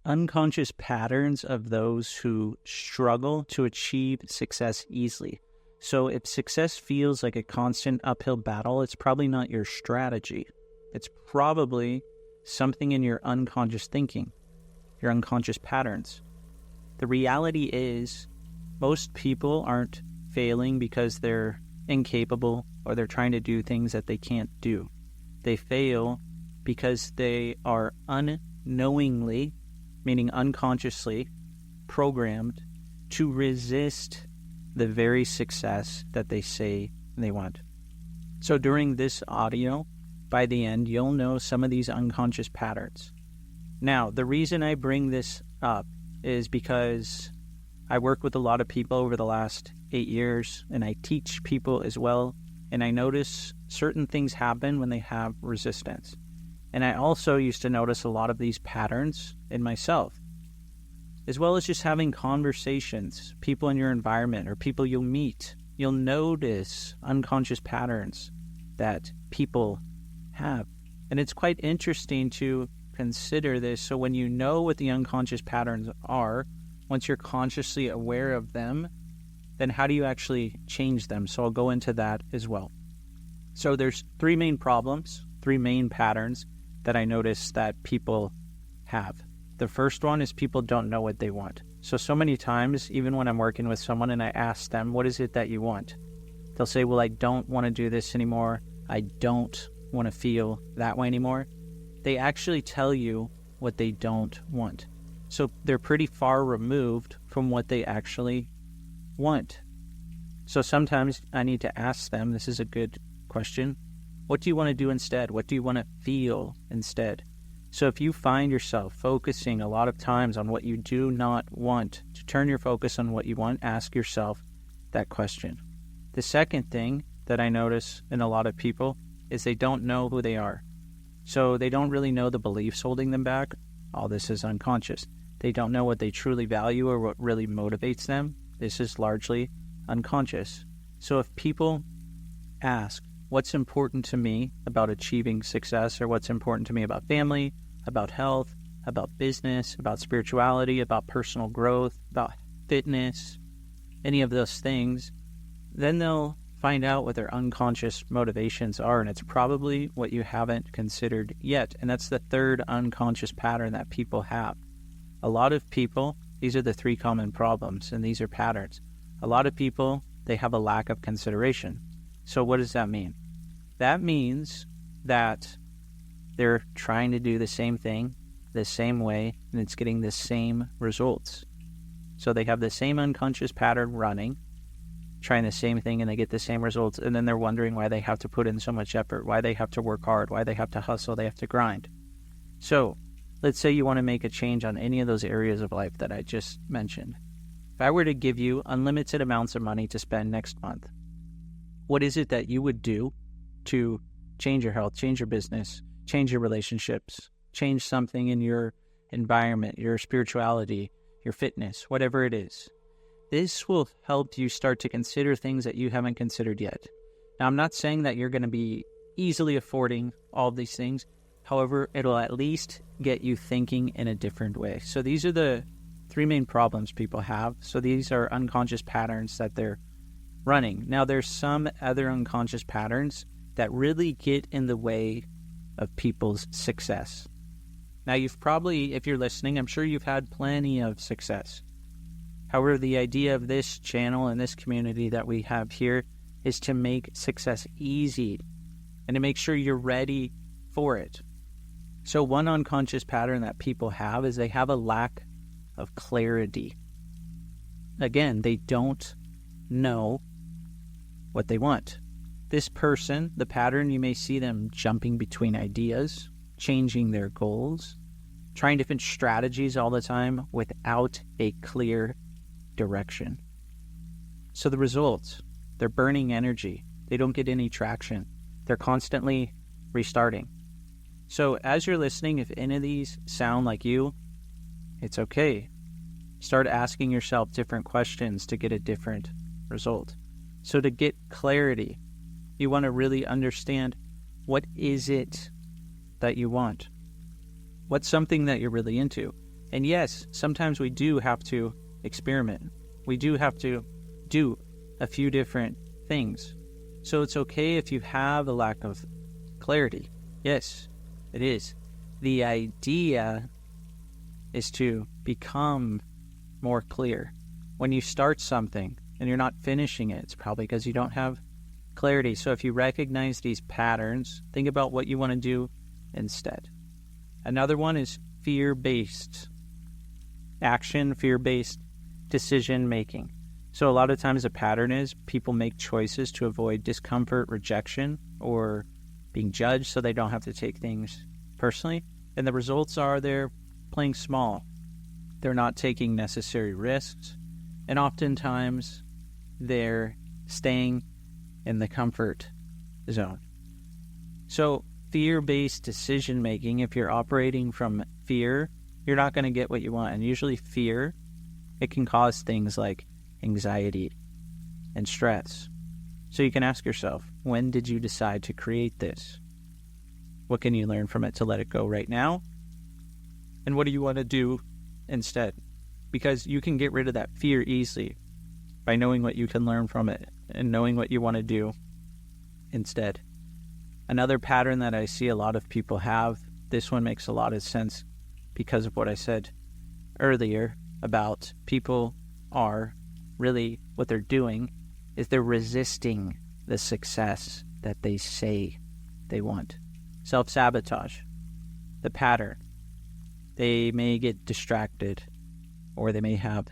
unconscious patterns of those who struggle to achieve success easily. So if success feels like a constant uphill battle, it's probably not your strategy. It's probably something in your unconscious thinking, your unconscious patterns. The reality is most people aren't failing because they're incapable or they're trying to do things that they can't do. They fail because they are unknowingly, meaning unconsciously, programmed to resist the very success that they say they want. So during this audio, by the end, you'll know some of these unconscious patterns. Now, the reason I bring this up is because I work with a lot of people over the last 8 years, and I teach people as well, and I notice certain things happen when they have resistance. And I also used to notice a lot of these patterns in myself, as well as just having conversations, people in your environment or people you'll meet. You'll notice unconscious patterns that people have. And it's quite interesting to consider this. So when you know what the unconscious patterns are, once you're consciously aware of them, then how do you actually change them? So I'll go into that as well. So there's three main problems, three main patterns that I notice that people have. The first one is people don't know what they want. So many times, even when I'm working with someone and I ask them, what is it that you want? They'll say, well, I don't want to do this anymore. I don't want to feel that way anymore. They actually tell you what they don't want. So they're pretty far removed from what they actually want. So sometimes I need to ask them, this is a good question, what do you want to do instead? What do you want to feel instead? So if you find yourself focusing a lot of times on what you do not want, to turn your focus on what you want, ask yourself that question. The second thing that I notice in a lot of people is they don't know who they are. So they don't really know the beliefs holding them back. All this is unconscious. They don't know what they truly value or what really motivates them. This is largely unconscious. So if people ask, what's important to me about achieving success, or what's important to me about family, about health, about business, about spirituality, about personal growth, about fitness, any of those things, then they'll find out what their unconscious motivations are, and it's probably what you haven't considered yet. And that's the third unconscious pattern that people have. A lot of people, these are the three common problems, and these are patterns. A lot of people, they have a lack of consideration. So what does that mean? That means that they're trying to do the same thing the same way, and it's getting the same results. So they have the same unconscious pattern running, trying the same thing, and they get the same results, and then they're wondering why they have to put in so much effort, why they have to work hard, why they have to hustle, they have to grind. So let's say you want to make a change on any of those areas of life that I just mentioned. If I were to give you unlimited amounts of money to spend next month, what is it that you would do to change your health, change your business, change your relationships, change something in your environment, your spirituality, your fitness, whatever it is? This will help you start to consider things that you haven't considered yet. Now, I'm not saying that you're going to be easily affording all of these things. However, it'll at least get you thinking in a different way. So these are the three main problems people have. So these are unconscious patterns that they're running. Now, there's some other unconscious patterns that really get in the way of people's success. Now, you've probably, if you're listening, I'm sure you've had plenty of success. However, the idea of this channel and this community that we have here is to make success easy and to make sure you're ready for it. So one unconscious pattern that people have is they have a lack of clarity. Again, they don't know what they want. This person, the pattern, you may see them jumping between ideas, changing their goals, trying different strategies all the time without a clear direction. So the results, they're burning energy. They don't get any traction. They're constantly restarting. So as you're listening, if any of these sound like you, it's okay. Start asking yourself different questions to get a different result. So to get clarity, you want to really understand, what is it that you want? What's something that you're really into? And yes, sometimes we do have to experiment. We do have to do a few different things. So it's okay if you have a lack of clarity. Yes, it is. The idea is to become more clear. When you start something and you're not finishing it, it's probably because you don't have clarity. So if you recognize these patterns, think about what you want to do instead. Another one is fear-based action, fear-based decision making. So a lot of times the pattern is people make choices to avoid discomfort, rejection, or being judged so they don't have to take things personally. And the results are they're playing small. They're not taking necessary risks. And oftentimes they're staying in the comfort zone. So fear-based decision making, if you're operating from fear, you're not going to get what you want. And usually fear, it can cause things like anxiety and stress. So you can ask yourself, when did you decide to create this? What can you learn from it to let it go right now? And what do you want to do instead? Because you can get rid of that fear easily by knowing what you can learn from it and knowing what you want to do instead. Another pattern that I see a lot of people have, this one makes a lot of sense because of what I said earlier about people are really, what they're doing is they're resisting the success that they say they want. Self-sabotage, the pattern. They may get distracted or they may have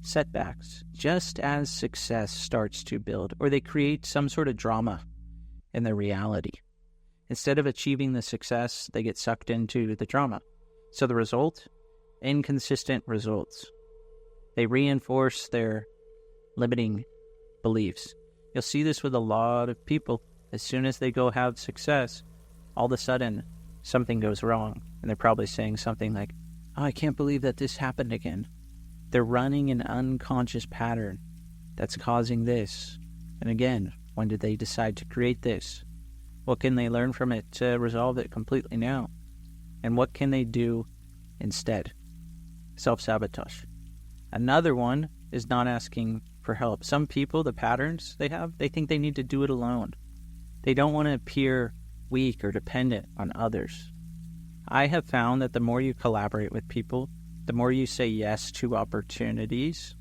setbacks just as success starts to build, or they create some sort of drama in their reality. Instead of achieving the success, they get sucked into the drama. So the result? Inconsistent results. They reinforce their limiting beliefs. You'll see this with a lot of people. As soon as they go have success, all of a sudden something goes wrong. And they're probably saying something like, oh, I can't believe that this happened again. They're running an unconscious pattern that's causing this. And again, when did they decide to create this? What can they learn from it to resolve it completely now? And what can they do instead? Self-sabotage. Another one is not asking for help. Some people, the patterns they have, they think they need to do it alone. They don't want to appear weak or dependent on others. I have found that the more you collaborate with people, the more you say yes to opportunities,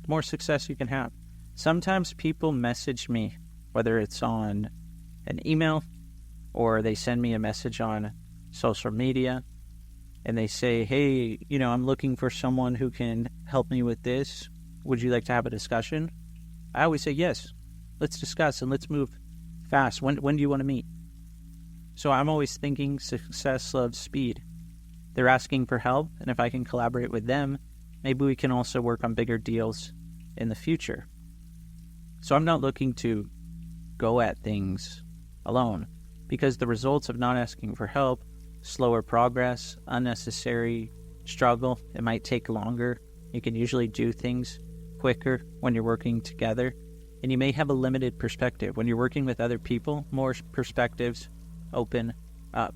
the more success you can have. Sometimes people message me, whether it's on an email or they send me a message on social media, and they say, hey, I'm looking for someone who can help me with this. Would you like to have a discussion? I always say, yes, let's discuss and let's move fast. When do you want to meet? So I'm always thinking success loves speed. They're asking for help, and if I can collaborate with them, maybe we can also work on bigger deals in the future. So I'm not looking to go at things alone, because the results of not asking for help, slower progress, unnecessary struggle, it might take longer. You can usually do things quicker when you're working together, and you may have a limited perspective. When you're working with other people, more perspectives open up.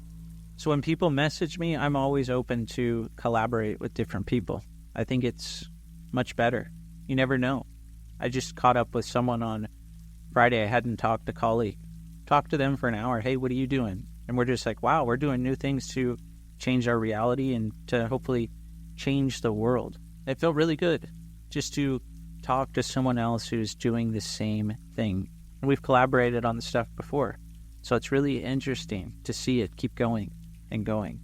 So when people message me, I'm always open to collaborate with different people. I think it's much better. You never know. I just caught up with someone on Friday. I hadn't talked to a colleague. Talked to them for an hour. Hey, what are you doing? And we're just like, wow, we're doing new things to change our reality and to hopefully change the world. It felt really good just to talk to someone else who's doing the same thing. And we've collaborated on the stuff before. So it's really interesting to see it keep going and going.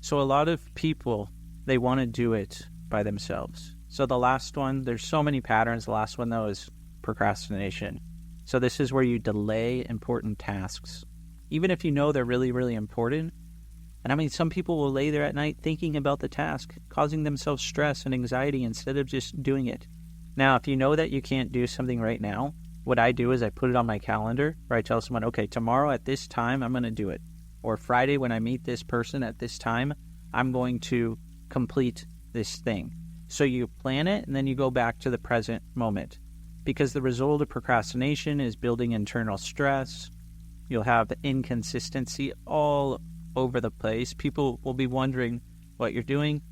So a lot of people, they want to do it by themselves. So the last one, there's so many patterns. The last one, though, is procrastination. So this is where you delay important tasks, even if you know they're really, really important. And I mean, some people will lay there at night thinking about the task, causing themselves stress and anxiety instead of just doing it. Now, if you know that you can't do something right now, what I do is I put it on my calendar, where I tell someone, okay, tomorrow at this time, I'm going to do it. Or Friday when I meet this person at this time, I'm going to complete this thing. So you plan it and then you go back to the present moment. Because the result of procrastination is building internal stress. You'll have inconsistency all over the place. People will be wondering what you're doing.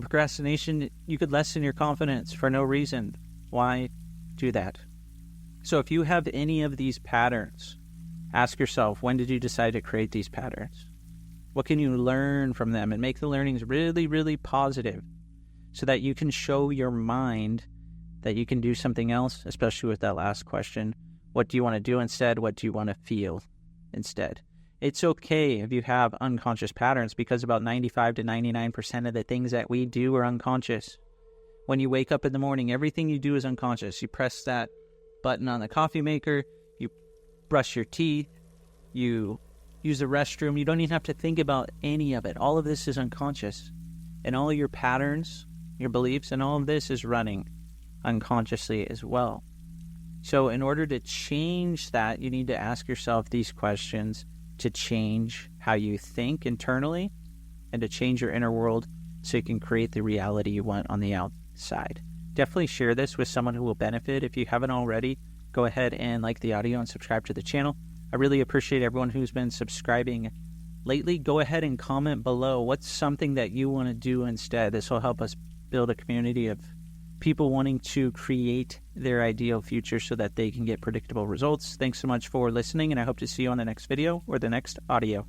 Procrastination, you could lessen your confidence for no reason. Why do that? So if you have any of these patterns, ask yourself, when did you decide to create these patterns? What can you learn from them and make the learnings really, really positive so that you can show your mind that you can do something else, especially with that last question. What do you want to do instead? What do you want to feel instead? It's okay if you have unconscious patterns, because about 95 to 99% of the things that we do are unconscious. When you wake up in the morning, everything you do is unconscious. You press that button on the coffee maker, you brush your teeth, you use the restroom. You don't even have to think about any of it. All of this is unconscious. And all your patterns, your beliefs, and all of this is running unconsciously as well. So in order to change that, you need to ask yourself these questions to change how you think internally and to change your inner world so you can create the reality you want on the outside. Definitely share this with someone who will benefit. If you haven't already, go ahead and like the audio and subscribe to the channel. I really appreciate everyone who's been subscribing lately. Go ahead and comment below what's something that you want to do instead. This will help us build a community of people wanting to create their ideal future so that they can get predictable results. Thanks so much for listening, and I hope to see you on the next video or the next audio.